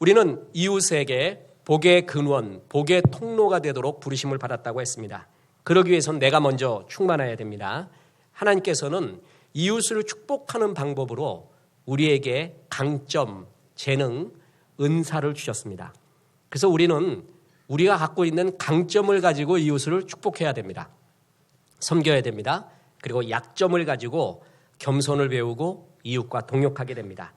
우리는 이웃에게 복의 근원, 복의 통로가 되도록 부르심을 받았다고 했습니다. 그러기 위해서는 내가 먼저 충만해야 됩니다. 하나님께서는 이웃을 축복하는 방법으로 우리에게 강점, 재능, 은사를 주셨습니다. 그래서 우리는 우리가 갖고 있는 강점을 가지고 이웃을 축복해야 됩니다. 섬겨야 됩니다. 그리고 약점을 가지고 겸손을 배우고 이웃과 동역하게 됩니다.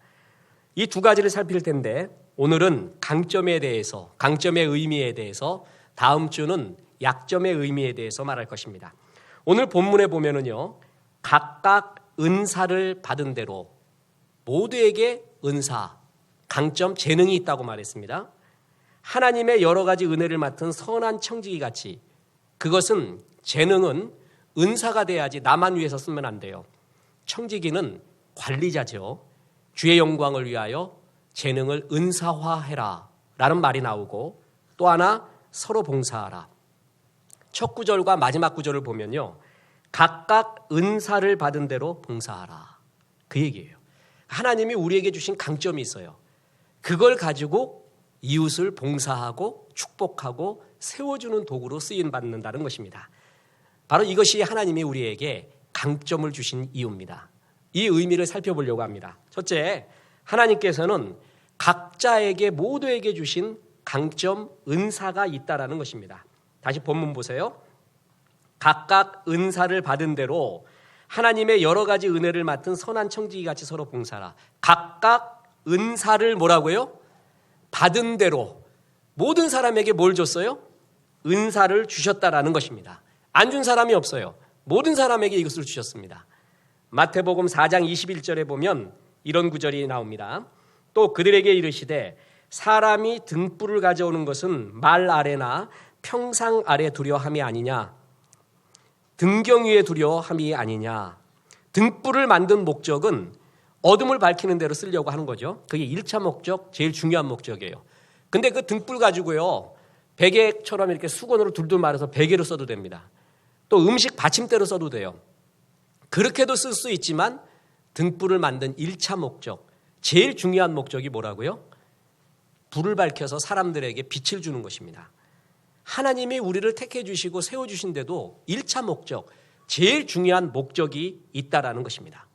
이 두 가지를 살필 텐데 오늘은 강점에 대해서, 강점의 의미에 대해서, 다음 주는 약점의 의미에 대해서 말할 것입니다. 오늘 본문에 보면은요, 각각 은사를 받은 대로 모두에게 은사, 강점, 재능이 있다고 말했습니다. 하나님의 여러 가지 은혜를 맡은 선한 청지기 같이 그것은 재능은 은사가 돼야지 나만 위해서 쓰면 안 돼요. 청지기는 관리자죠. 주의 영광을 위하여 재능을 은사화해라 라는 말이 나오고 또 하나 서로 봉사하라. 첫 구절과 마지막 구절을 보면요. 각각 은사를 받은 대로 봉사하라. 그 얘기예요. 하나님이 우리에게 주신 강점이 있어요. 그걸 가지고 이웃을 봉사하고 축복하고 세워주는 도구로 쓰임받는다는 것입니다. 바로 이것이 하나님이 우리에게 강점을 주신 이유입니다. 이 의미를 살펴보려고 합니다. 첫째, 하나님께서는 각자에게 모두에게 주신 강점, 은사가 있다라는 것입니다. 다시 본문 보세요. 각각 은사를 받은 대로 하나님의 여러 가지 은혜를 맡은 선한 청지기 같이 서로 봉사하라. 각각 은사를 뭐라고요? 받은 대로 모든 사람에게 뭘 줬어요? 은사를 주셨다라는 것입니다. 안 준 사람이 없어요. 모든 사람에게 이것을 주셨습니다. 마태복음 4장 21절에 보면 이런 구절이 나옵니다. 또 그들에게 이르시되 사람이 등불을 가져오는 것은 말 아래나 평상 아래 두려 함이 아니냐, 등경 위에 두려 함이 아니냐. 등불을 만든 목적은 어둠을 밝히는 대로 쓰려고 하는 거죠. 그게 1차 목적, 제일 중요한 목적이에요. 근데 그 등불 가지고요, 베개처럼 이렇게 수건으로 둘둘 말아서 베개로 써도 됩니다. 또 음식 받침대로 써도 돼요. 그렇게도 쓸 수 있지만 등불을 만든 1차 목적, 제일 중요한 목적이 뭐라고요? 불을 밝혀서 사람들에게 빛을 주는 것입니다. 하나님이 우리를 택해 주시고 세워주신데도 1차 목적, 제일 중요한 목적이 있다라는 것입니다.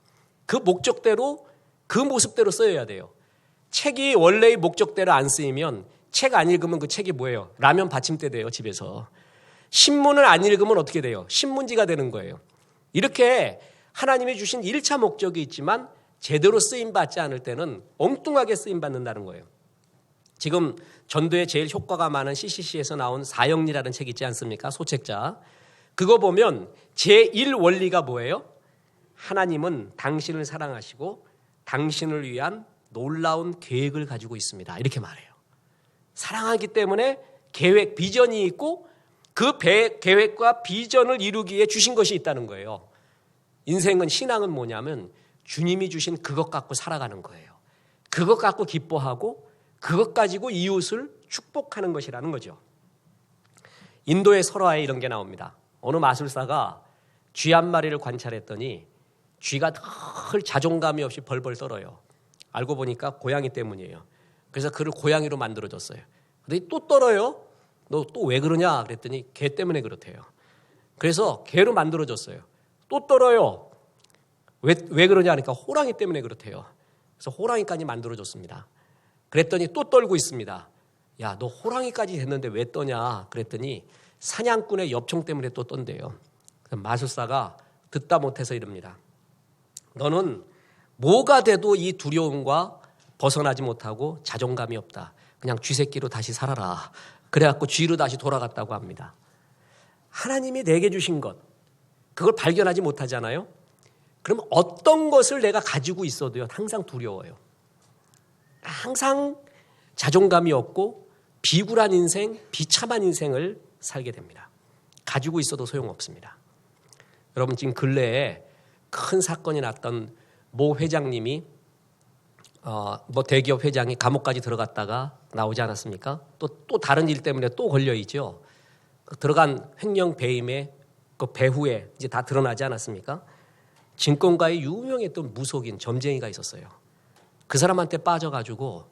그 목적대로, 그 모습대로 써야 돼요. 책이 원래의 목적대로 안 쓰이면 책 안 읽으면 그 책이 뭐예요? 라면 받침대 돼요, 집에서. 신문을 안 읽으면 어떻게 돼요? 신문지가 되는 거예요. 이렇게 하나님이 주신 1차 목적이 있지만 제대로 쓰임받지 않을 때는 엉뚱하게 쓰임받는다는 거예요. 지금 전도에 제일 효과가 많은 CCC에서 나온 사형리라는 책 있지 않습니까? 소책자. 그거 보면 제1 원리가 뭐예요? 하나님은 당신을 사랑하시고 당신을 위한 놀라운 계획을 가지고 있습니다. 이렇게 말해요. 사랑하기 때문에 계획, 비전이 있고 그 계획과 비전을 이루기 위해 주신 것이 있다는 거예요. 인생은, 신앙은 뭐냐면 주님이 주신 그것 갖고 살아가는 거예요. 그것 갖고 기뻐하고 그것 가지고 이웃을 축복하는 것이라는 거죠. 인도의 설화에 이런 게 나옵니다. 어느 마술사가 쥐 한 마리를 관찰했더니 쥐가 늘 자존감이 없이 벌벌 떨어요. 알고 보니까 고양이 때문이에요. 그래서 그를 고양이로 만들어줬어요. 근데 또 떨어요. 너 또 왜 그러냐 그랬더니 개 때문에 그렇대요. 그래서 개로 만들어줬어요. 또 떨어요. 왜 그러냐 하니까 호랑이 때문에 그렇대요. 그래서 호랑이까지 만들어줬습니다. 그랬더니 또 떨고 있습니다. 야, 너 호랑이까지 됐는데 왜 떠냐 그랬더니 사냥꾼의 엽총 때문에 또 떤대요. 마술사가 듣다 못해서 이럽니다. 너는 뭐가 돼도 이 두려움과 벗어나지 못하고 자존감이 없다. 그냥 쥐새끼로 다시 살아라. 그래갖고 쥐로 다시 돌아갔다고 합니다. 하나님이 내게 주신 것, 그걸 발견하지 못하잖아요. 그럼 어떤 것을 내가 가지고 있어도요, 항상 두려워요. 항상 자존감이 없고 비굴한 인생, 비참한 인생을 살게 됩니다. 가지고 있어도 소용없습니다. 여러분, 지금 근래에 큰 사건이 났던 모 회장님이 대기업 회장이 감옥까지 들어갔다가 나오지 않았습니까? 또 다른 일 때문에 또 걸려있죠. 들어간 횡령 배임의 그 배후에 이제 다 드러나지 않았습니까? 증권가의 유명했던 무속인 점쟁이가 있었어요. 그 사람한테 빠져가지고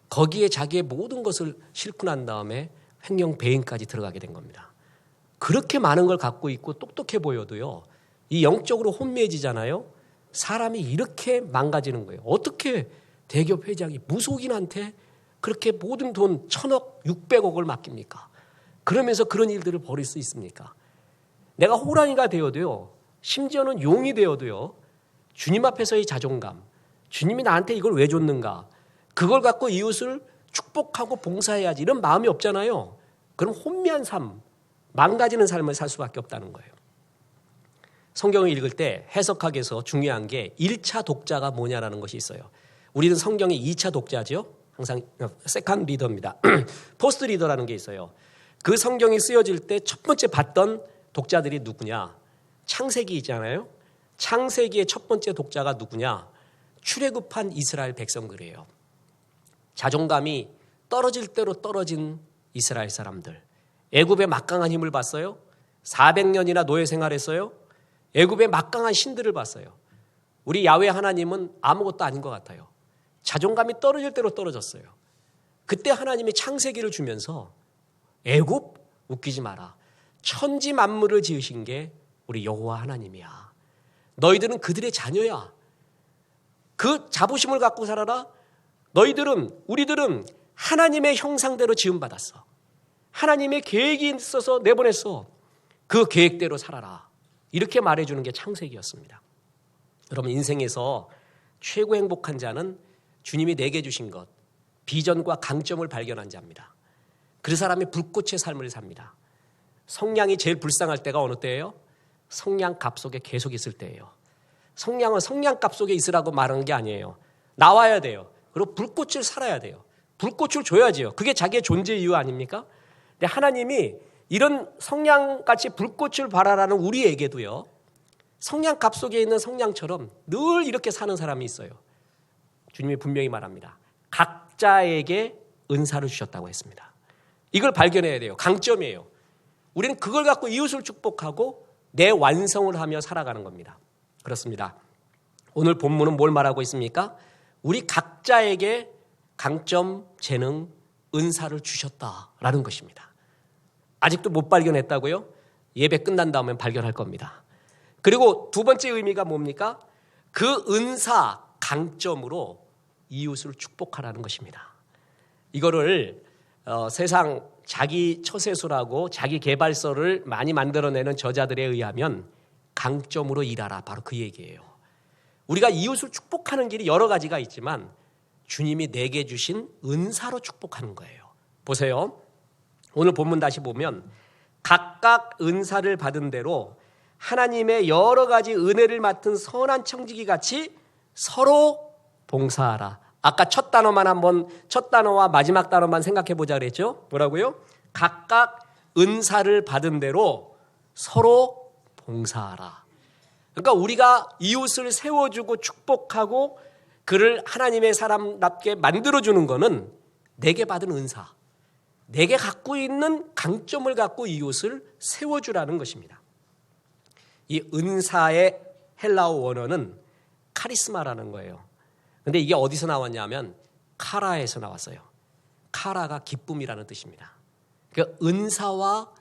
거기에 자기의 모든 것을 싣고 난 다음에 횡령 배임까지 들어가게 된 겁니다. 그렇게 많은 걸 갖고 있고 똑똑해 보여도요, 이 영적으로 혼미해지잖아요. 사람이 이렇게 망가지는 거예요. 어떻게 대기업 회장이 무속인한테 그렇게 모든 돈 1,000억, 600억을 맡깁니까? 그러면서 그런 일들을 벌일 수 있습니까? 내가 호랑이가 되어도요, 심지어는 용이 되어도요, 주님 앞에서의 자존감, 주님이 나한테 이걸 왜 줬는가, 그걸 갖고 이웃을 축복하고 봉사해야지, 이런 마음이 없잖아요. 그럼 혼미한 삶, 망가지는 삶을 살 수밖에 없다는 거예요. 성경을 읽을 때 해석하기 위해서 중요한 게 1차 독자가 뭐냐라는 것이 있어요. 우리는 성경의 2차 독자죠. 항상 세컨드 리더입니다. 포스트 리더라는 게 있어요. 그 성경이 쓰여질 때 첫 번째 봤던 독자들이 누구냐? 창세기 있잖아요. 창세기의 첫 번째 독자가 누구냐? 출애굽한 이스라엘 백성들이에요. 자존감이 떨어질 대로 떨어진 이스라엘 사람들. 애굽의 막강한 힘을 봤어요. 400년이나 노예 생활했어요. 애굽의 막강한 신들을 봤어요. 우리 야훼 하나님은 아무것도 아닌 것 같아요. 자존감이 떨어질 대로 떨어졌어요. 그때 하나님이 창세기를 주면서 애굽 웃기지 마라. 천지 만물을 지으신 게 우리 여호와 하나님이야. 너희들은 그들의 자녀야. 그 자부심을 갖고 살아라. 우리들은 하나님의 형상대로 지음받았어. 하나님의 계획이 있어서 내보냈어. 그 계획대로 살아라. 이렇게 말해주는 게 창세기였습니다. 여러분, 인생에서 최고 행복한 자는 주님이 내게 주신 것, 비전과 강점을 발견한 자입니다. 그 사람이 불꽃의 삶을 삽니다. 성냥이 제일 불쌍할 때가 어느 때예요? 성냥갑 속에 계속 있을 때예요. 성냥은 성냥갑 속에 있으라고 말하는 게 아니에요. 나와야 돼요. 그리고 불꽃을 살아야 돼요. 불꽃을 줘야지요. 그게 자기의 존재 이유 아닙니까? 근데 하나님이 이런 성냥같이 불꽃을 발하라는 우리에게도요, 성냥갑 속에 있는 성냥처럼 늘 이렇게 사는 사람이 있어요. 주님이 분명히 말합니다. 각자에게 은사를 주셨다고 했습니다. 이걸 발견해야 돼요. 강점이에요. 우리는 그걸 갖고 이웃을 축복하고 내 완성을 하며 살아가는 겁니다. 그렇습니다. 오늘 본문은 뭘 말하고 있습니까? 우리 각자에게 강점, 재능, 은사를 주셨다라는 것입니다. 아직도 못 발견했다고요? 예배 끝난 다음에 발견할 겁니다. 그리고 두 번째 의미가 뭡니까? 그 은사, 강점으로 이웃을 축복하라는 것입니다. 이거를 세상 자기 처세술하고 자기 개발서를 많이 만들어내는 저자들에 의하면 강점으로 일하라, 바로 그 얘기예요. 우리가 이웃을 축복하는 길이 여러 가지가 있지만 주님이 내게 주신 은사로 축복하는 거예요. 보세요. 오늘 본문 다시 보면 각각 은사를 받은 대로 하나님의 여러 가지 은혜를 맡은 선한 청지기 같이 서로 봉사하라. 아까 첫 단어와 마지막 단어만 생각해 보자 그랬죠? 뭐라고요? 각각 은사를 받은 대로 서로 봉사하라. 그러니까 우리가 이웃을 세워주고 축복하고 그를 하나님의 사람답게 만들어주는 것은 내게 받은 은사, 내게 갖고 있는 강점을 갖고 이웃을 세워주라는 것입니다. 이 은사의 헬라어 원어는 카리스마라는 거예요. 근데 이게 어디서 나왔냐면 카라에서 나왔어요. 카라가 기쁨이라는 뜻입니다. 그러니까 은사와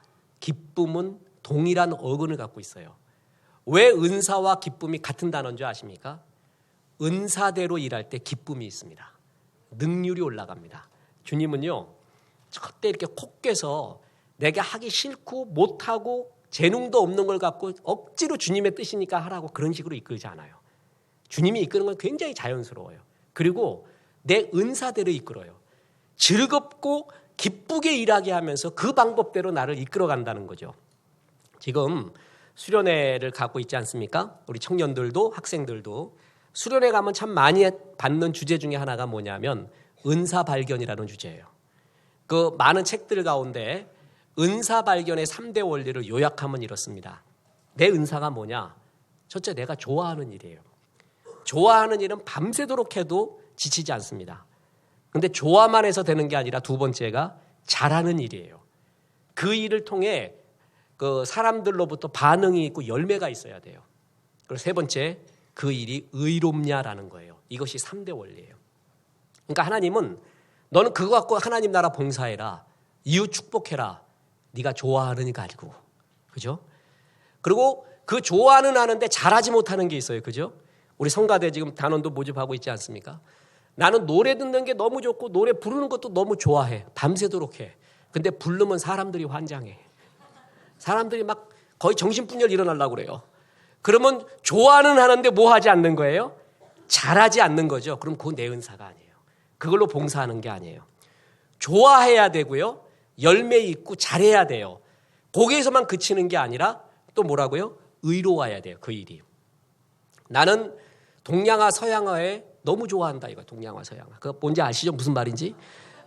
기쁨은 동일한 어근을 갖고 있어요. 왜 은사와 기쁨이 같은 단어인 줄 아십니까? 은사대로 일할 때 기쁨이 있습니다. 능률이 올라갑니다. 주님은요, 절대 이렇게 콕 깨서 내가 하기 싫고 못하고 재능도 없는 걸 갖고 억지로 주님의 뜻이니까 하라고 그런 식으로 이끌지 않아요. 주님이 이끄는 건 굉장히 자연스러워요. 그리고 내 은사대로 이끌어요. 즐겁고 기쁘게 일하게 하면서 그 방법대로 나를 이끌어 간다는 거죠. 지금 수련회를 갖고 있지 않습니까? 우리 청년들도 학생들도 수련회 가면 참 많이 받는 주제 중에 하나가 뭐냐면 은사 발견이라는 주제예요. 그 많은 책들 가운데 은사 발견의 3대 원리를 요약하면 이렇습니다. 내 은사가 뭐냐? 첫째, 내가 좋아하는 일이에요. 좋아하는 일은 밤새도록 해도 지치지 않습니다. 그런데 좋아만 해서 되는 게 아니라 두 번째가 잘하는 일이에요. 그 일을 통해 그 사람들로부터 반응이 있고 열매가 있어야 돼요. 그리고 세 번째, 그 일이 의롭냐라는 거예요. 이것이 3대 원리예요. 그러니까 하나님은 너는 그거 갖고 하나님 나라 봉사해라. 이웃 축복해라. 네가 좋아하는 거 가지고. 그죠? 그리고 그 좋아는 하는데 잘하지 못하는 게 있어요. 그죠? 우리 성가대 지금 단원도 모집하고 있지 않습니까? 나는 노래 듣는 게 너무 좋고 노래 부르는 것도 너무 좋아해. 밤새도록 해. 근데 부르면 사람들이 환장해. 사람들이 막 거의 정신분열 일어나려고 그래요. 그러면 좋아는 하는데 뭐 하지 않는 거예요? 잘하지 않는 거죠. 그럼 그건 내 은사가 아니에요. 그걸로 봉사하는 게 아니에요. 좋아해야 되고요. 열매 있고 잘해야 돼요. 거기에서만 그치는 게 아니라 또 뭐라고요? 의로워야 돼요. 그 일이. 나는 동양화 서양화에 너무 좋아한다 이거. 동양화 서양화. 그거 뭔지 아시죠? 무슨 말인지?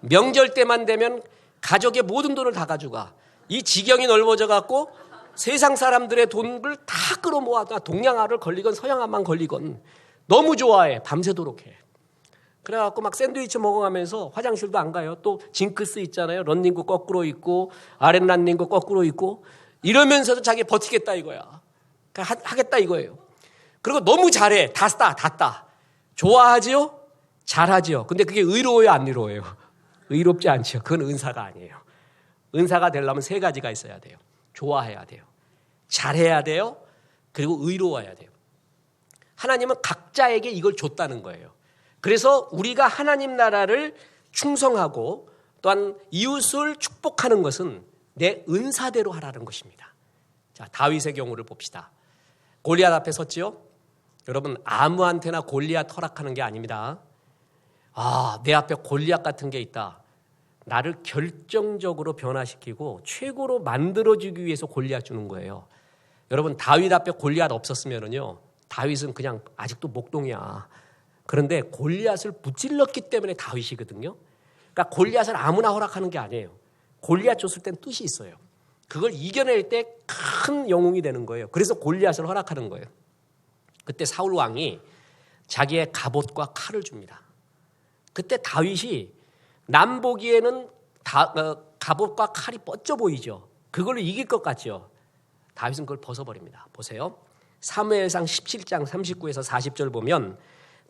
명절 때만 되면 가족의 모든 돈을 다 가져가. 이 지경이 넓어져 갖고 세상 사람들의 돈을 다 끌어모아. 동양화를 걸리건 서양화만 걸리건 너무 좋아해. 밤새도록 해. 그래갖고 막 샌드위치 먹어가면서 화장실도 안 가요. 또 징크스 있잖아요. 런닝구 거꾸로 있고 아랫런닝구 거꾸로 있고 이러면서도 자기 버티겠다 이거야. 하겠다 이거예요. 그리고 너무 잘해. 다 따. 좋아하지요? 잘하지요. 근데 그게 의로워요? 안 의로워요? 의롭지 않죠. 그건 은사가 아니에요. 은사가 되려면 세 가지가 있어야 돼요. 좋아해야 돼요. 잘해야 돼요. 그리고 의로워야 돼요. 하나님은 각자에게 이걸 줬다는 거예요. 그래서 우리가 하나님 나라를 충성하고 또한 이웃을 축복하는 것은 내 은사대로 하라는 것입니다. 자, 다윗의 경우를 봅시다. 골리앗 앞에 섰지요? 여러분 아무한테나 골리앗 허락하는 게 아닙니다. 내 앞에 골리앗 같은 게 있다. 나를 결정적으로 변화시키고 최고로 만들어주기 위해서 골리앗 주는 거예요. 여러분 다윗 앞에 골리앗 없었으면요. 다윗은 그냥 아직도 목동이야. 그런데 골리앗을 무찔렀기 때문에 다윗이거든요. 그러니까 골리앗을 아무나 허락하는 게 아니에요. 골리앗 줬을 땐 뜻이 있어요. 그걸 이겨낼 때 큰 영웅이 되는 거예요. 그래서 골리앗을 허락하는 거예요. 그때 사울 왕이 자기의 갑옷과 칼을 줍니다. 그때 다윗이 남 보기에는 갑옷과 칼이 뻗져 보이죠. 그걸로 이길 것 같죠. 다윗은 그걸 벗어버립니다. 보세요. 사무엘상 17장 39에서 40절 보면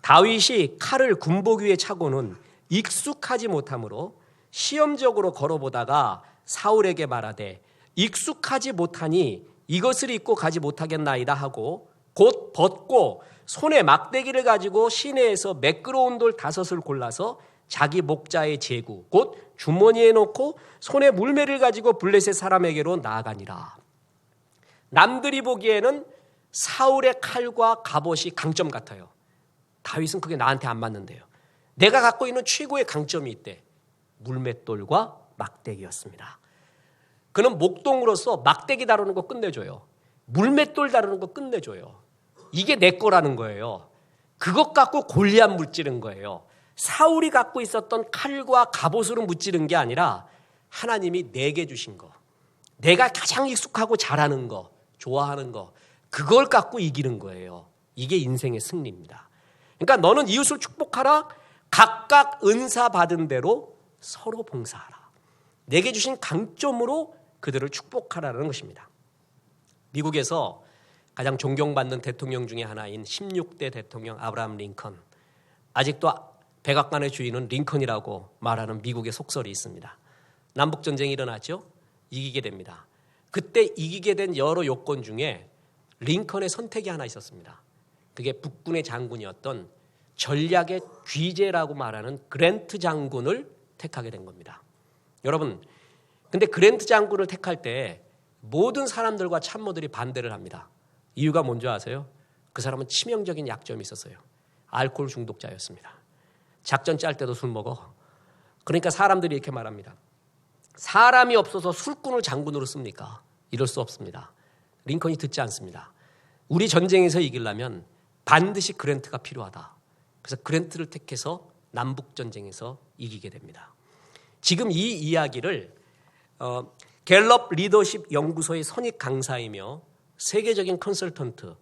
다윗이 칼을 군복 위에 차고는 익숙하지 못하므로 시험적으로 걸어보다가 사울에게 말하되 익숙하지 못하니 이것을 입고 가지 못하겠나이다 하고 곧 벗고 손에 막대기를 가지고 시내에서 매끄러운 돌 5을 골라서 자기 목자의 제구 곧 주머니에 넣고 손에 물매를 가지고 블레셋 사람에게로 나아가니라. 남들이 보기에는 사울의 칼과 갑옷이 강점 같아요. 다윗은 그게 나한테 안 맞는데요. 내가 갖고 있는 최고의 강점이 있대. 물맷돌과 막대기였습니다. 그는 목동으로서 막대기 다루는 거 끝내줘요. 물맷돌 다루는 거 끝내줘요. 이게 내 거라는 거예요. 그것 갖고 골리앗 무찌른 거예요. 사울이 갖고 있었던 칼과 갑옷으로 무찌른 게 아니라 하나님이 내게 주신 거. 내가 가장 익숙하고 잘하는 거, 좋아하는 거. 그걸 갖고 이기는 거예요. 이게 인생의 승리입니다. 그러니까 너는 이웃을 축복하라. 각각 은사 받은 대로 서로 봉사하라. 내게 주신 강점으로 그들을 축복하라는 것입니다. 미국에서 가장 존경받는 대통령 중에 하나인 16대 대통령 아브라함 링컨. 아직도 백악관의 주인은 링컨이라고 말하는 미국의 속설이 있습니다. 남북전쟁이 일어났죠. 이기게 됩니다. 그때 이기게 된 여러 요건 중에 링컨의 선택이 하나 있었습니다. 그게 북군의 장군이었던 전략의 귀재라고 말하는 그랜트 장군을 택하게 된 겁니다. 여러분, 근데 그랜트 장군을 택할 때 모든 사람들과 참모들이 반대를 합니다. 이유가 뭔지 아세요? 그 사람은 치명적인 약점이 있었어요. 알코올 중독자였습니다. 작전 짤 때도 술 먹어. 그러니까 사람들이 이렇게 말합니다. 사람이 없어서 술꾼을 장군으로 씁니까? 이럴 수 없습니다. 링컨이 듣지 않습니다. 우리 전쟁에서 이기려면 반드시 그랜트가 필요하다. 그래서 그랜트를 택해서 남북전쟁에서 이기게 됩니다. 지금 이 이야기를 갤럽 리더십 연구소의 선임 강사이며 세계적인 컨설턴트,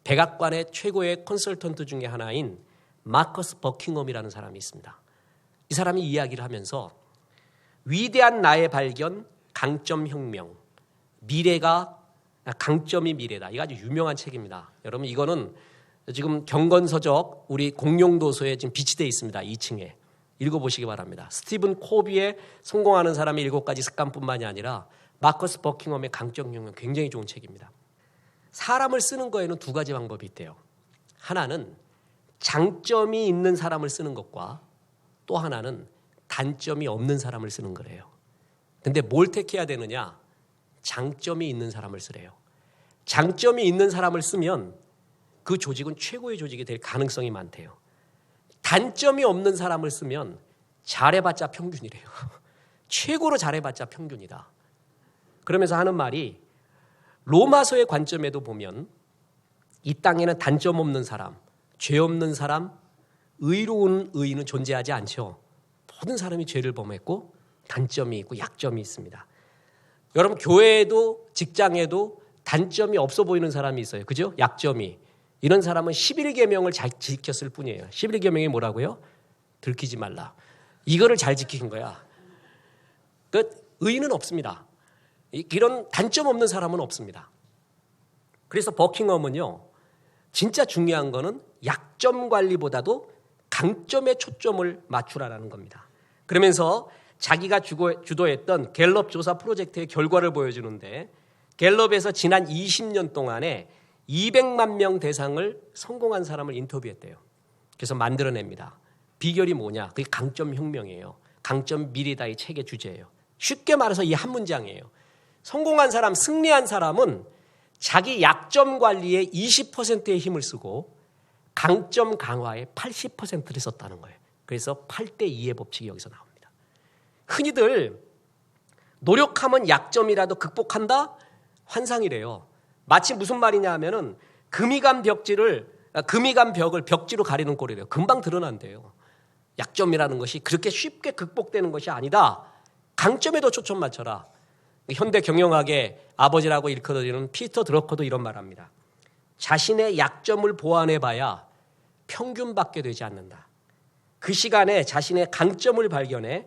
백악관의 최고의 컨설턴트 중에 하나인 마커스 버킹엄이라는 사람이 있습니다. 이 사람이 이야기를 하면서 위대한 나의 발견, 강점 혁명, 미래가 강점이 미래다. 이거 아주 유명한 책입니다. 여러분 이거는 지금 경건서적 우리 공용도서에 지금 비치되어 있습니다. 2층에. 읽어보시기 바랍니다. 스티븐 코비의 성공하는 사람의 7가지 습관뿐만이 아니라 마커스 버킹엄의 강점용은 굉장히 좋은 책입니다. 사람을 쓰는 거에는 2가지 방법이 있대요. 하나는 장점이 있는 사람을 쓰는 것과 또 하나는 단점이 없는 사람을 쓰는 거래요. 근데 뭘 택해야 되느냐? 장점이 있는 사람을 쓰래요. 장점이 있는 사람을 쓰면 그 조직은 최고의 조직이 될 가능성이 많대요. 단점이 없는 사람을 쓰면 잘해봤자 평균이래요. 최고로 잘해봤자 평균이다. 그러면서 하는 말이 로마서의 관점에도 보면 이 땅에는 단점 없는 사람, 죄 없는 사람, 의로운 의인은 존재하지 않죠. 모든 사람이 죄를 범했고 단점이 있고 약점이 있습니다. 여러분 교회에도 직장에도 단점이 없어 보이는 사람이 있어요. 그죠? 약점이. 이런 사람은 11계명을 잘 지켰을 뿐이에요. 11계명이 뭐라고요? 들키지 말라. 이거를 잘 지킨 거야. 그 의인은 없습니다. 이런 단점 없는 사람은 없습니다. 그래서 버킹엄은요. 진짜 중요한 거는 약점 관리보다도 강점에 초점을 맞추라는 겁니다. 그러면서 자기가 주도했던 갤럽 조사 프로젝트의 결과를 보여주는데 갤럽에서 지난 20년 동안에 200만 명 대상을 성공한 사람을 인터뷰했대요. 그래서 만들어냅니다. 비결이 뭐냐? 그게 강점 혁명이에요. 강점 미리다의 책의 주제예요. 쉽게 말해서 이 한 문장이에요. 성공한 사람, 승리한 사람은 자기 약점 관리에 20%의 힘을 쓰고 강점 강화에 80%를 썼다는 거예요. 그래서 8대2의 법칙이 여기서 나옵니다. 흔히들 노력하면 약점이라도 극복한다? 환상이래요. 마치 무슨 말이냐 하면은 금이 간 벽을 벽지로 가리는 꼴이래요. 금방 드러난대요. 약점이라는 것이 그렇게 쉽게 극복되는 것이 아니다. 강점에도 초점 맞춰라. 현대 경영학의 아버지라고 일컬어지는 피터 드러커도 이런 말합니다. 자신의 약점을 보완해봐야 평균밖에 되지 않는다. 그 시간에 자신의 강점을 발견해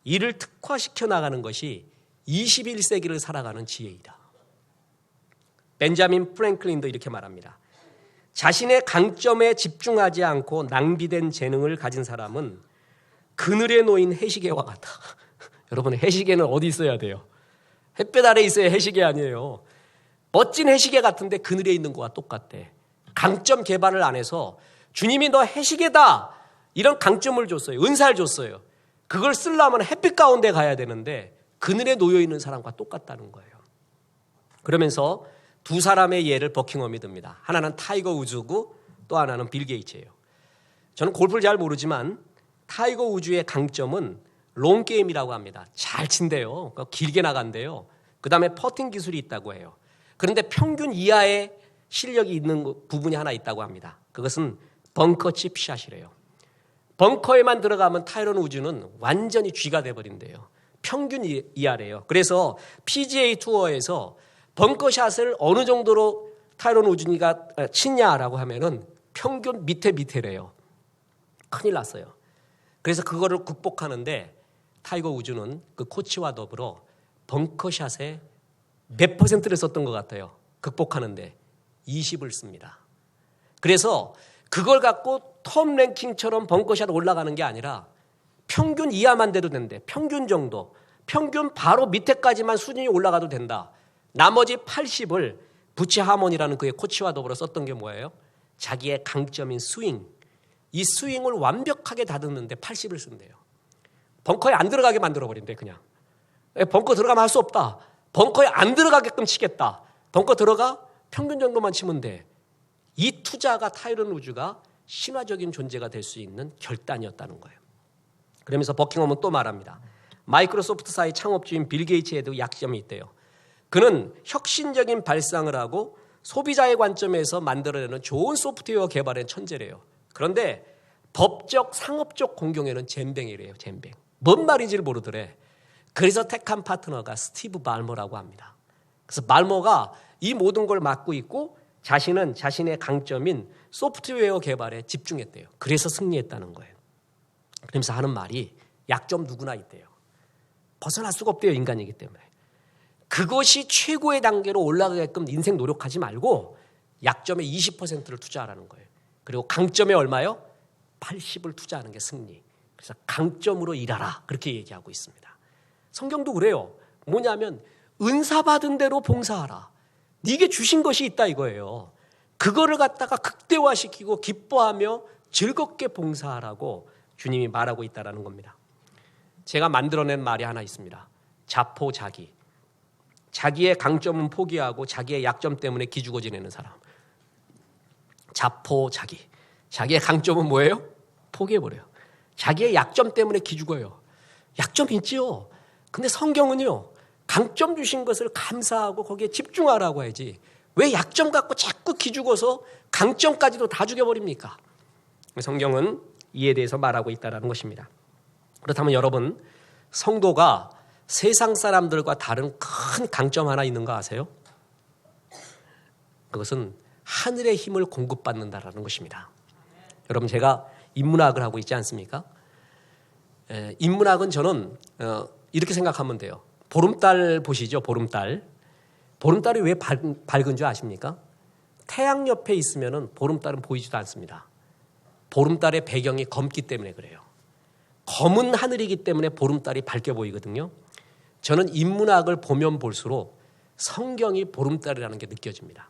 이를 특화시켜 나가는 것이 21세기를 살아가는 지혜이다. 벤자민 프랭클린도 이렇게 말합니다. 자신의 강점에 집중하지 않고 낭비된 재능을 가진 사람은 그늘에 놓인 해시계와 같다. 여러분 해시계는 어디 있어야 돼요? 햇볕 아래 있어야 해시계 아니에요. 멋진 해시계 같은데 그늘에 있는 거와 똑같대. 강점 개발을 안 해서 주님이 너 해시계다 이런 강점을 줬어요. 은사를 줬어요. 그걸 쓰려면 햇빛 가운데 가야 되는데 그늘에 놓여 있는 사람과 똑같다는 거예요. 그러면서 2사람의 예를 버킹엄이 듭니다. 하나는 타이거 우즈고 또 하나는 빌 게이츠예요. 저는 골프를 잘 모르지만 타이거 우즈의 강점은 롱게임이라고 합니다. 잘 친대요. 길게 나간대요. 그다음에 퍼팅 기술이 있다고 해요. 그런데 평균 이하의 실력이 있는 부분이 하나 있다고 합니다. 그것은 벙커 칩샷이래요. 벙커에만 들어가면 타이런 우즈는 완전히 쥐가 돼버린대요. 평균 이하래요. 그래서 PGA 투어에서 벙커샷을 어느 정도로 타이런 우즈가 치냐라고 하면은 평균 밑에래요. 큰일 났어요. 그래서 그거를 극복하는데 타이거 우즈는 그 코치와 더불어 벙커샷에 몇 퍼센트를 썼던 것 같아요. 극복하는데 20을 씁니다. 그래서 그걸 갖고 톱 랭킹처럼 벙커샷 올라가는 게 아니라 평균 이하만 돼도 된대. 평균 정도. 평균 바로 밑에까지만 수준이 올라가도 된다. 나머지 80을 부치 하몬이라는 그의 코치와 더불어 썼던 게 뭐예요? 자기의 강점인 스윙. 이 스윙을 완벽하게 다듬는데 80을 쓴대요. 벙커에 안 들어가게 만들어버린대 그냥. 벙커 들어가면 할 수 없다. 벙커에 안 들어가게끔 치겠다. 벙커 들어가? 평균 정도만 치면 돼. 이 투자가 타이런 우즈가 신화적인 존재가 될 수 있는 결단이었다는 거예요. 그러면서 버킹엄은 또 말합니다. 마이크로소프트사의 창업주인 빌 게이츠에도 약점이 있대요. 그는 혁신적인 발상을 하고 소비자의 관점에서 만들어내는 좋은 소프트웨어 개발의 천재래요. 그런데 법적, 상업적 공경에는 젬뱅이래요. 젬뱅. 뭔 말인지를 모르더래. 그래서 택한 파트너가 스티브 말머라고 합니다. 그래서 말머가 이 모든 걸 맡고 있고 자신은 자신의 강점인 소프트웨어 개발에 집중했대요. 그래서 승리했다는 거예요. 그러면서 하는 말이 약점 누구나 있대요. 벗어날 수가 없대요. 인간이기 때문에. 그것이 최고의 단계로 올라가게끔 인생 노력하지 말고 약점에 20%를 투자하라는 거예요. 그리고 강점에 얼마요? 80을 투자하는 게 승리. 그래서 강점으로 일하라 그렇게 얘기하고 있습니다. 성경도 그래요. 뭐냐면 은사 받은 대로 봉사하라. 네게 주신 것이 있다 이거예요. 그거를 갖다가 극대화시키고 기뻐하며 즐겁게 봉사하라고 주님이 말하고 있다는 겁니다. 제가 만들어낸 말이 하나 있습니다. 자포자기. 자기의 강점은 포기하고 자기의 약점 때문에 기죽어 지내는 사람. 자포자기. 자기의 강점은 뭐예요? 포기해버려요. 자기의 약점 때문에 기죽어요. 약점 있지요. 근데 성경은요. 강점 주신 것을 감사하고 거기에 집중하라고 해야지. 왜 약점 갖고 자꾸 기죽어서 강점까지도 다 죽여버립니까? 성경은 이에 대해서 말하고 있다는 것입니다. 그렇다면 여러분, 성도가 세상 사람들과 다른 큰 강점 하나 있는 거 아세요? 그것은 하늘의 힘을 공급받는다라는 것입니다. 여러분, 제가 인문학을 하고 있지 않습니까? 인문학은 저는 이렇게 생각하면 돼요. 보름달 보시죠, 보름달. 보름달이 왜 밝은 줄 아십니까? 태양 옆에 있으면 보름달은 보이지도 않습니다. 보름달의 배경이 검기 때문에 그래요. 검은 하늘이기 때문에 보름달이 밝게 보이거든요. 저는 인문학을 보면 볼수록 성경이 보름달이라는 게 느껴집니다.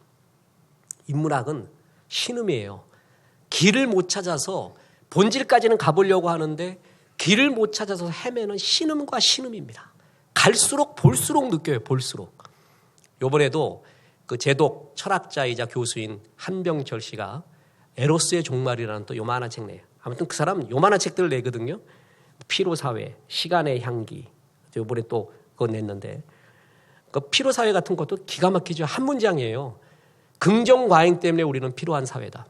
인문학은 신음이에요. 길을 못 찾아서 본질까지는 가보려고 하는데 길을 못 찾아서 헤매는 신음과 신음입니다. 갈수록 볼수록 느껴요. 볼수록. 이번에도 그 제독 철학자이자 교수인 한병철 씨가 에로스의 종말이라는 또 요만한 책 내요. 아무튼 그 사람 요만한 책들을 내거든요. 피로사회, 시간의 향기. 이번에 또 그거 냈는데 그 피로사회 같은 것도 기가 막히죠. 한 문장이에요. 긍정과잉 때문에 우리는 필요한 사회다.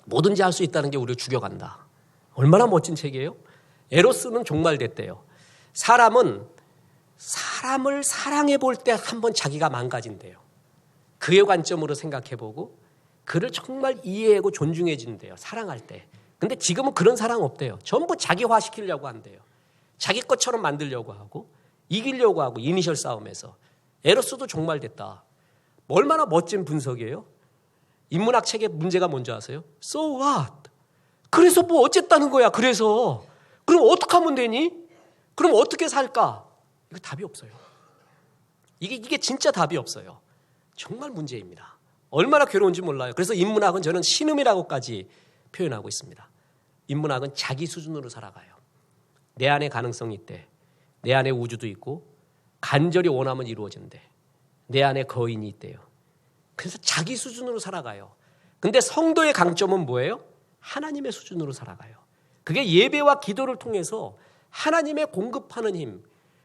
뭐든지 할 수 있다는 게 우리를 죽여간다. 얼마나 멋진 책이에요. 에로스는 종말됐대요. 사람은 사람을 사랑해 볼 때 한번 자기가 망가진대요. 그의 관점으로 생각해보고 그를 정말 이해하고 존중해진대요. 사랑할 때. 근데 지금은 그런 사랑 없대요. 전부 자기화시키려고 한대요. 자기 것처럼 만들려고 하고 이기려고 하고 이니셜 싸움에서. 에로스도 종말됐다. 얼마나 멋진 분석이에요. 인문학 책의 문제가 뭔지 아세요? So what? 그래서 뭐 어쨌다는 거야. 그래서 그럼 어떻게 하면 되니? 그럼 어떻게 살까? 이거 답이 없어요. 이게 진짜 답이 없어요. 정말 문제입니다. 얼마나 괴로운지 몰라요. 그래서 인문학은 저는 신음이라고까지 표현하고 있습니다. 인문학은 자기 수준으로 살아가요. 내 안에 가능성이 있대. 내 안에 우주도 있고 간절히 원하면 이루어진대. 내 안에 거인이 있대요. 그래서 자기 수준으로 살아가요. 근데 성도의 강점은 뭐예요? 하나님의 수준으로 살아가요. 그게 예배와 기도를 통해서 하나님의 공급하는 힘,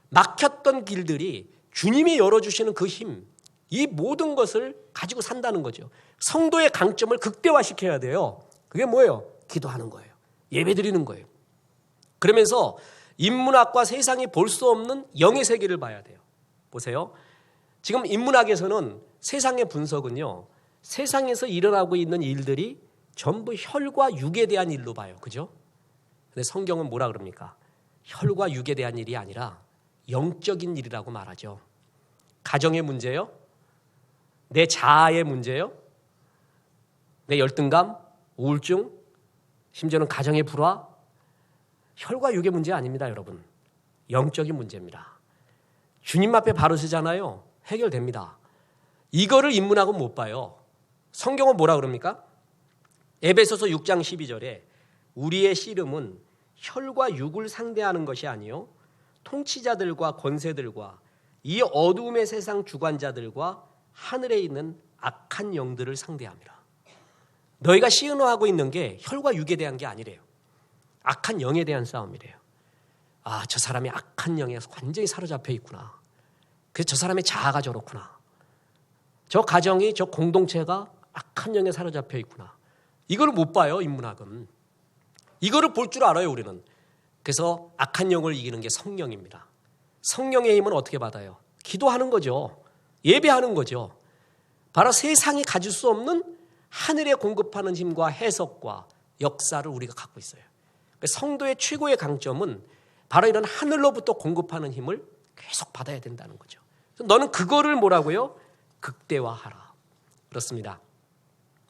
막혔던 길들이 주님이 열어주시는 그 힘, 이 모든 것을 가지고 산다는 거죠. 성도의 강점을 극대화시켜야 돼요. 그게 뭐예요? 기도하는 거예요. 예배 드리는 거예요. 그러면서 인문학과 세상이 볼 수 없는 영의 세계를 봐야 돼요. 보세요. 지금 인문학에서는 세상의 분석은요, 세상에서 일어나고 있는 일들이 전부 혈과 육에 대한 일로 봐요. 그죠? 근데 성경은 뭐라 그럽니까? 혈과 육에 대한 일이 아니라 영적인 일이라고 말하죠. 가정의 문제요? 내 자아의 문제요? 내 열등감, 우울증, 심지어는 가정의 불화? 혈과 육의 문제 아닙니다, 여러분. 영적인 문제입니다. 주님 앞에 바로 서잖아요. 해결됩니다. 이거를 인문학은 못 봐요. 성경은 뭐라 그럽니까? 에베소서 6장 12절에 우리의 씨름은 혈과 육을 상대하는 것이 아니요 통치자들과 권세들과 이 어두움의 세상 주관자들과 하늘에 있는 악한 영들을 상대합니다. 너희가 시은화하고 있는 게 혈과 육에 대한 게 아니래요. 악한 영에 대한 싸움이래요. 아, 저 사람이 악한 영에 완전히 사로잡혀 있구나. 그래서 저 사람의 자아가 저렇구나. 저 가정이, 저 공동체가 악한 영에 사로잡혀 있구나. 이걸 못 봐요, 인문학은. 이거를 볼 줄 알아요, 우리는. 그래서 악한 영을 이기는 게 성령입니다. 성령의 힘은 어떻게 받아요? 기도하는 거죠. 예배하는 거죠. 바로 세상이 가질 수 없는 하늘에 공급하는 힘과 해석과 역사를 우리가 갖고 있어요. 성도의 최고의 강점은 바로 이런 하늘로부터 공급하는 힘을 계속 받아야 된다는 거죠. 너는 그거를 뭐라고요? 극대화하라. 그렇습니다.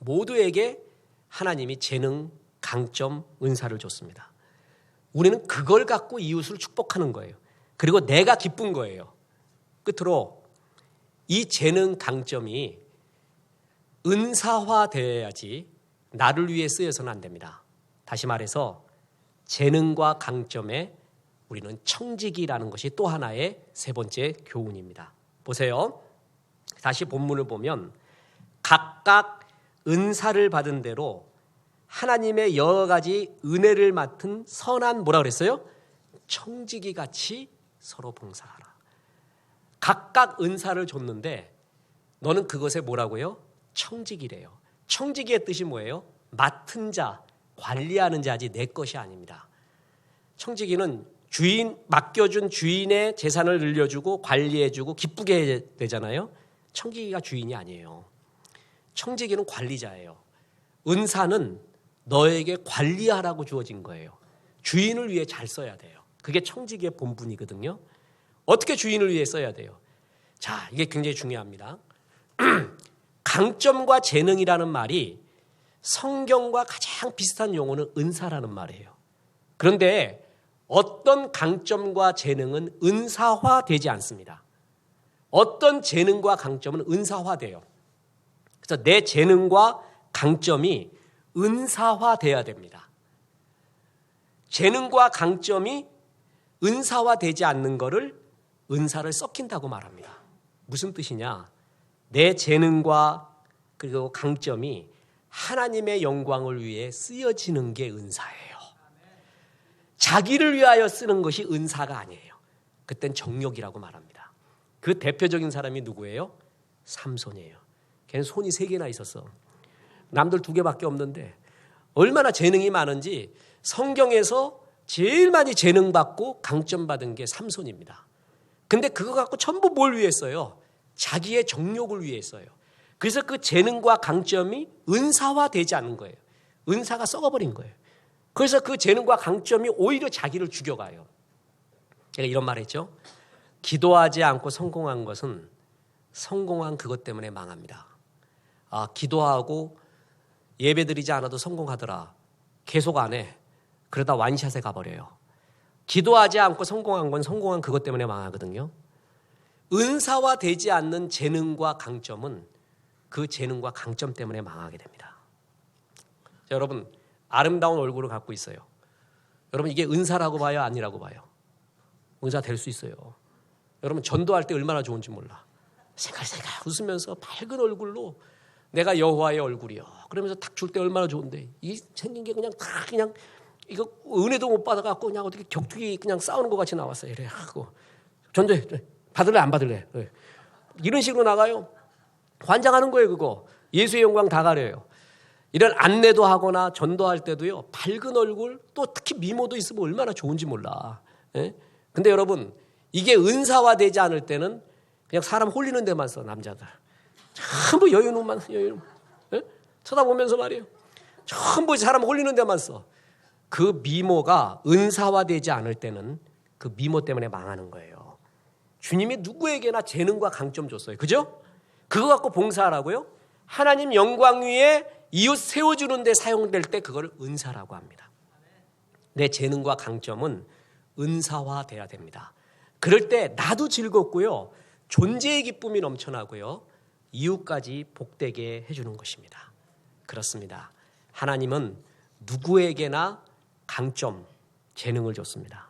모두에게 하나님이 재능, 강점, 은사를 줬습니다. 우리는 그걸 갖고 이웃을 축복하는 거예요. 그리고 내가 기쁜 거예요. 끝으로 이 재능 강점이 은사화되어야지 나를 위해 쓰여서는 안 됩니다. 다시 말해서 재능과 강점에 우리는 청지기라는 것이 또 하나의 세 번째 교훈입니다. 보세요. 다시 본문을 보면 각각 은사를 받은 대로 하나님의 여러 가지 은혜를 맡은 선한 뭐라 그랬어요? 청지기 같이 서로 봉사하라. 각각 은사를 줬는데 너는 그것에 뭐라고요? 청지기래요. 청지기의 뜻이 뭐예요? 맡은 자, 관리하는 자지 내 것이 아닙니다. 청지기는 맡겨준 주인의 재산을 늘려주고 관리해주고 기쁘게 해야 되잖아요. 청지기가 주인이 아니에요. 청지기는 관리자예요. 은사는 너에게 관리하라고 주어진 거예요. 주인을 위해 잘 써야 돼요. 그게 청지기의 본분이거든요. 어떻게 주인을 위해 써야 돼요? 자, 이게 굉장히 중요합니다. 강점과 재능이라는 말이 성경과 가장 비슷한 용어는 은사라는 말이에요. 그런데 어떤 강점과 재능은 은사화되지 않습니다. 어떤 재능과 강점은 은사화돼요. 그래서 내 재능과 강점이 은사화돼야 됩니다. 재능과 강점이 은사화되지 않는 것을 은사를 썩힌다고 말합니다. 무슨 뜻이냐? 내 재능과 그리고 강점이 하나님의 영광을 위해 쓰여지는 게 은사예요. 자기를 위하여 쓰는 것이 은사가 아니에요. 그땐 정욕이라고 말합니다. 그 대표적인 사람이 누구예요? 삼손이에요. 걔는 손이 3개나 있었어. 남들 2개밖에 없는데 얼마나 재능이 많은지 성경에서 제일 많이 재능 받고 강점 받은 게 삼손입니다. 근데 그거 갖고 전부 뭘 위해 써요? 자기의 정욕을 위해 써요. 그래서 그 재능과 강점이 은사화되지 않는 거예요. 은사가 썩어버린 거예요. 그래서 그 재능과 강점이 오히려 자기를 죽여가요. 제가 이런 말 했죠. 기도하지 않고 성공한 것은 성공한 그것 때문에 망합니다. 기도하고 예배드리지 않아도 성공하더라. 계속 안 해. 그러다 완샷에 가버려요. 기도하지 않고 성공한 건 성공한 그것 때문에 망하거든요. 은사화되지 않는 재능과 강점은 그 재능과 강점 때문에 망하게 됩니다. 자, 여러분, 아름다운 얼굴을 갖고 있어요. 여러분, 이게 은사라고 봐요? 아니라고 봐요? 은사 될 수 있어요. 여러분, 전도할 때 얼마나 좋은지 몰라. 생각생각 웃으면서 밝은 얼굴로 내가 여호와의 얼굴이요. 그러면서 탁 줄 때 얼마나 좋은데, 이 생긴 게 그냥 다 그냥 이거 은혜도 못 받아갖고 그냥 어떻게 격투기 그냥 싸우는 것 같이 나왔어요. 이래 하고 전도해. 받을래 안 받을래? 이런 식으로 나가요. 환장하는 거예요. 그거 예수의 영광 다 가려요. 이런 안내도 하거나 전도할 때도요, 밝은 얼굴, 또 특히 미모도 있으면 얼마나 좋은지 몰라. 근데 여러분, 이게 은사화되지 않을 때는 그냥 사람 홀리는 데만 써. 남자들 전부 여유놈만 쳐다보면서 말이에요. 전부 사람 홀리는 데만 써. 그 미모가 은사화되지 않을 때는 그 미모 때문에 망하는 거예요. 주님이 누구에게나 재능과 강점 줬어요. 그죠? 그거 갖고 봉사하라고요? 하나님 영광 위에 이웃 세워주는 데 사용될 때 그걸 은사라고 합니다. 내 재능과 강점은 은사화돼야 됩니다. 그럴 때 나도 즐겁고요. 존재의 기쁨이 넘쳐나고요. 이웃까지 복되게 해주는 것입니다. 그렇습니다. 하나님은 누구에게나 강점, 재능을 줬습니다.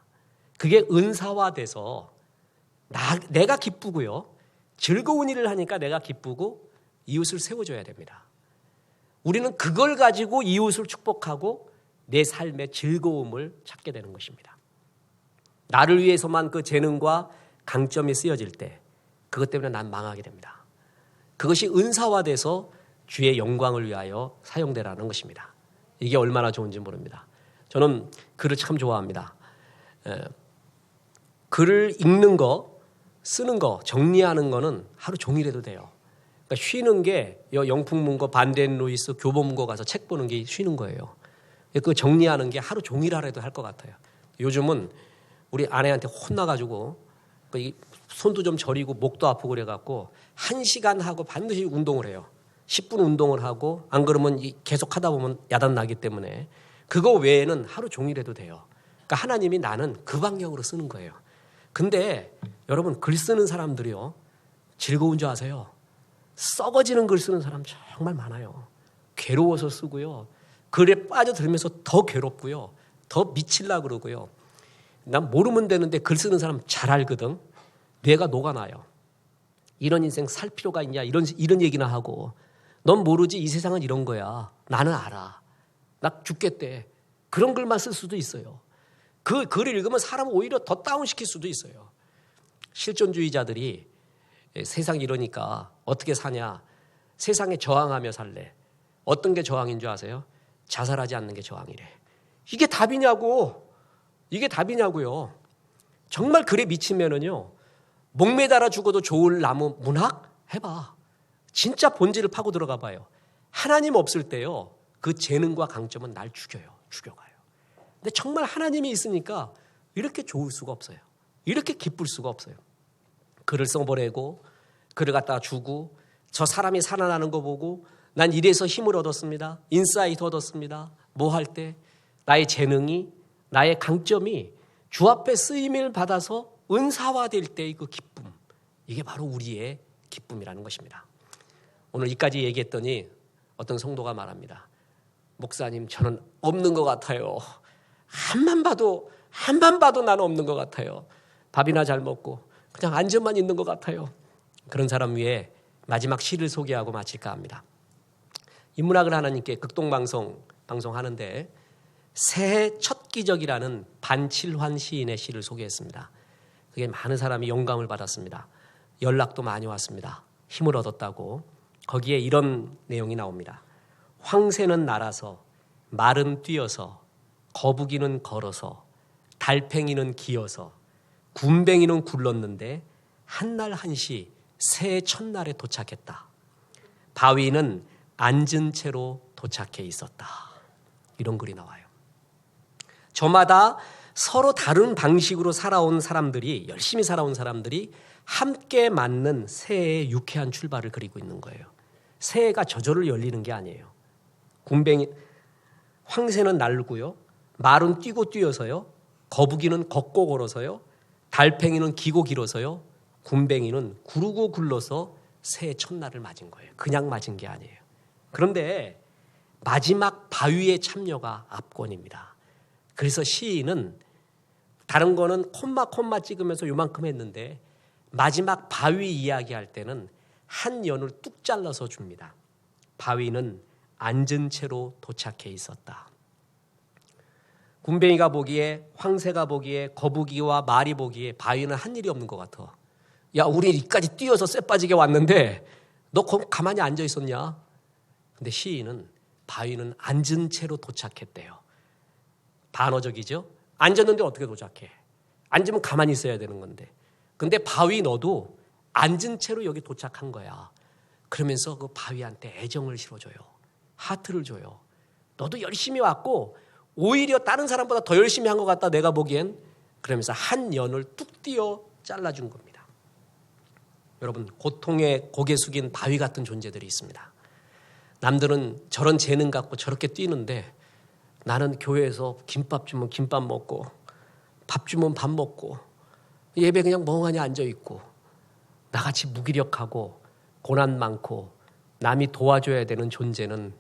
그게 은사화돼서 내가 기쁘고요. 즐거운 일을 하니까 내가 기쁘고 이웃을 세워줘야 됩니다. 우리는 그걸 가지고 이웃을 축복하고 내 삶의 즐거움을 찾게 되는 것입니다. 나를 위해서만 그 재능과 강점이 쓰여질 때 그것 때문에 난 망하게 됩니다. 그것이 은사화돼서 주의 영광을 위하여 사용되라는 것입니다. 이게 얼마나 좋은지 모릅니다. 저는 글을 참 좋아합니다. 글을 읽는 거, 쓰는 거, 정리하는 거는 하루 종일 해도 돼요. 그러니까 쉬는 게 영풍문고, 반덴 루이스, 교보문고 가서 책 보는 게 쉬는 거예요. 그 정리하는 게 하루 종일 하래도 할 것 같아요. 요즘은 우리 아내한테 혼나가지고 손도 좀 저리고 목도 아프고 그래갖고 1시간 하고 반드시 운동을 해요. 10분 운동을 하고 안 그러면 계속 하다 보면 야단 나기 때문에 그거 외에는 하루 종일 해도 돼요. 그러니까 하나님이 나는 그 방향으로 쓰는 거예요. 근데 여러분 글 쓰는 사람들이요. 즐거운 줄 아세요? 썩어지는 글 쓰는 사람 정말 많아요. 괴로워서 쓰고요. 글에 빠져들면서 더 괴롭고요. 더 미치려고 그러고요. 난 모르면 되는데 글 쓰는 사람 잘 알거든. 뇌가 녹아나요. 이런 인생 살 필요가 있냐 이런 얘기나 하고 넌 모르지 이 세상은 이런 거야. 나는 알아. 나 죽겠대. 그런 글만 쓸 수도 있어요. 그 글을 읽으면 사람을 오히려 더 다운시킬 수도 있어요. 실존주의자들이 세상 이러니까 어떻게 사냐. 세상에 저항하며 살래. 어떤 게 저항인 줄 아세요? 자살하지 않는 게 저항이래. 이게 답이냐고. 이게 답이냐고요. 정말 글에 미치면은요. 목매달아 죽어도 좋을 나무 문학 해봐. 진짜 본질을 파고 들어가 봐요. 하나님 없을 때요. 그 재능과 강점은 날 죽여가요. 근데 정말 하나님이 있으니까 이렇게 좋을 수가 없어요. 이렇게 기쁠 수가 없어요. 글을 써보내고 글을 갖다가 주고 저 사람이 살아나는 거 보고 난 이래서 힘을 얻었습니다. 인사이트 얻었습니다. 뭐 할 때 나의 재능이 나의 강점이 주 앞에 쓰임을 받아서 은사화될 때의 그 기쁨. 이게 바로 우리의 기쁨이라는 것입니다. 오늘 이까지 얘기했더니 어떤 성도가 말합니다. 목사님 저는 없는 것 같아요. 한만 봐도 나는 없는 것 같아요. 밥이나 잘 먹고 그냥 앉아만 있는 것 같아요. 그런 사람 위해 마지막 시를 소개하고 마칠까 합니다. 인문학을 하나님께 극동방송하는데 새해 첫 기적이라는 반칠환 시인의 시를 소개했습니다. 그게 많은 사람이 영감을 받았습니다. 연락도 많이 왔습니다. 힘을 얻었다고. 거기에 이런 내용이 나옵니다. 황새는 날아서 말은 뛰어서 거북이는 걸어서 달팽이는 기어서 굼벵이는 굴렀는데 한날 한시 새해 첫날에 도착했다. 바위는 앉은 채로 도착해 있었다. 이런 글이 나와요. 저마다 서로 다른 방식으로 살아온 사람들이 열심히 살아온 사람들이 함께 맞는 새해의 유쾌한 출발을 그리고 있는 거예요. 새해가 저절로 열리는 게 아니에요. 황새는 날고요. 말은 뛰고 뛰어서요. 거북이는 걷고 걸어서요. 달팽이는 기고 길어서요. 굼벵이는 구르고 굴러서 새해 첫날을 맞은 거예요. 그냥 맞은 게 아니에요. 그런데 마지막 바위의 참여가 압권입니다. 그래서 시인은 다른 거는 콤마 찍으면서 요만큼 했는데 마지막 바위 이야기할 때는 한 연을 뚝 잘라서 줍니다. 바위는 앉은 채로 도착해 있었다. 굼벵이가 보기에 황새가 보기에 거북이와 말이 보기에 바위는 한 일이 없는 것 같아. 야 우리 이까지 뛰어서 쇠 빠지게 왔는데 너 가만히 앉아 있었냐? 근데 시인은 바위는 앉은 채로 도착했대요. 반어적이죠? 앉았는데 어떻게 도착해? 앉으면 가만히 있어야 되는 건데. 근데 바위 너도 앉은 채로 여기 도착한 거야. 그러면서 그 바위한테 애정을 실어줘요. 하트를 줘요. 너도 열심히 왔고 오히려 다른 사람보다 더 열심히 한 것 같다 내가 보기엔. 그러면서 한 연을 뚝 띄어 잘라준 겁니다. 여러분 고통에 고개 숙인 바위 같은 존재들이 있습니다. 남들은 저런 재능 갖고 저렇게 뛰는데 나는 교회에서 김밥 주면 김밥 먹고 밥 주면 밥 먹고 예배 그냥 멍하니 앉아있고 나같이 무기력하고 고난 많고 남이 도와줘야 되는 존재는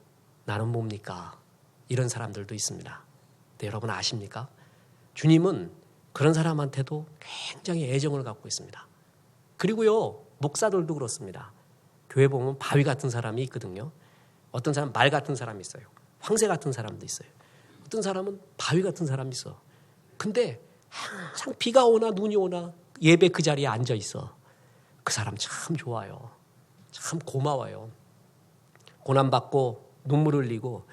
나는 뭡니까? 이런 사람들도 있습니다. 근데 여러분 아십니까? 주님은 그런 사람한테도 굉장히 애정을 갖고 있습니다. 그리고요 목사들도 그렇습니다. 교회 보면 바위 같은 사람이 있거든요. 어떤 사람은 말 같은 사람이 있어요. 황새 같은 사람도 있어요. 어떤 사람은 바위 같은 사람이 있어. 근데 항상 비가 오나 눈이 오나 예배 그 자리에 앉아 있어. 그 사람 참 좋아요. 참 고마워요. 고난받고 눈물 흘리고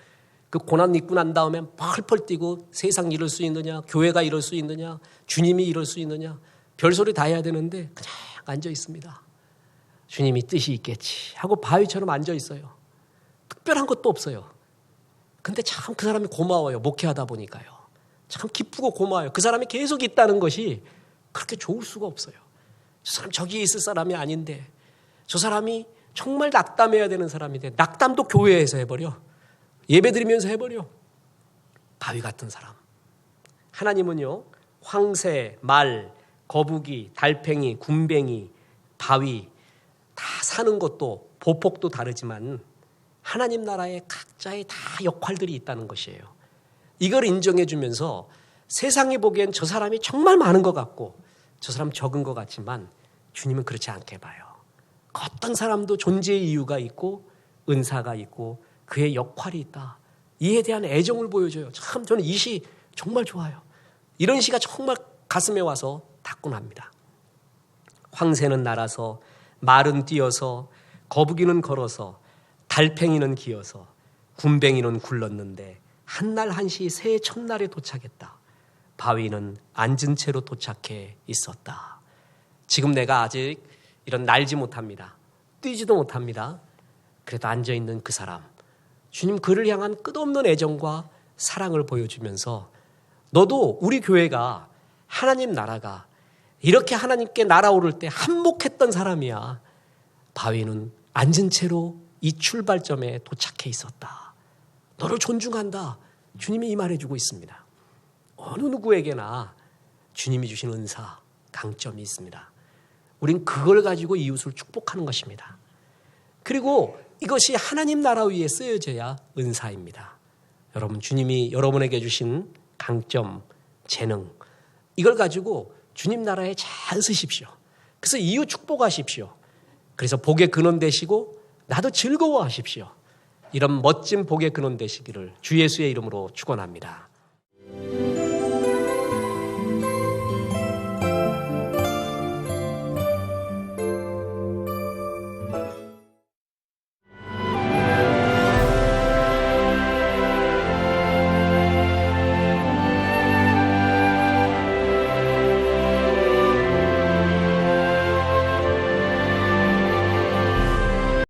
그 고난 입고 난 다음에 펄펄 뛰고 세상 이럴 수 있느냐, 교회가 이럴 수 있느냐, 주님이 이럴 수 있느냐, 별소리 다 해야 되는데 그냥 앉아 있습니다. 주님이 뜻이 있겠지 하고 바위처럼 앉아 있어요. 특별한 것도 없어요. 근데 참 그 사람이 고마워요. 목회하다 보니까요. 참 기쁘고 고마워요. 그 사람이 계속 있다는 것이 그렇게 좋을 수가 없어요. 저 사람 저기에 있을 사람이 아닌데 저 사람이 정말 낙담해야 되는 사람인데 낙담도 교회에서 해버려. 예배 드리면서 해버려. 바위 같은 사람. 하나님은요, 황새, 말, 거북이, 달팽이, 군뱅이, 바위 다 사는 것도 보폭도 다르지만 하나님 나라에 각자의 다 역할들이 있다는 것이에요. 이걸 인정해 주면서 세상이 보기엔 저 사람이 정말 많은 것 같고 저 사람 적은 것 같지만 주님은 그렇지 않게 봐요. 어떤 사람도 존재의 이유가 있고 은사가 있고 그의 역할이 있다. 이에 대한 애정을 보여줘요. 참 저는 이 시 정말 좋아요. 이런 시가 정말 가슴에 와서 닿곤 합니다. 황새는 날아서 말은 뛰어서 거북이는 걸어서 달팽이는 기어서 군뱅이는 굴렀는데 한날 한시 새해 첫날에 도착했다. 바위는 앉은 채로 도착해 있었다. 지금 내가 아직 이런 날지 못합니다. 뛰지도 못합니다. 그래도 앉아있는 그 사람, 주님 그를 향한 끝없는 애정과 사랑을 보여주면서 너도 우리 교회가 하나님 나라가 이렇게 하나님께 날아오를 때 한몫했던 사람이야. 바위는 앉은 채로 이 출발점에 도착해 있었다. 너를 존중한다. 주님이 이 말해주고 있습니다. 어느 누구에게나 주님이 주신 은사, 강점이 있습니다. 우린 그걸 가지고 이웃을 축복하는 것입니다. 그리고 이것이 하나님 나라 위에 쓰여져야 은사입니다. 여러분, 주님이 여러분에게 주신 강점, 재능, 이걸 가지고 주님 나라에 잘 쓰십시오. 그래서 이웃 축복하십시오. 그래서 복의 근원 되시고 나도 즐거워하십시오. 이런 멋진 복의 근원 되시기를 주 예수의 이름으로 축원합니다.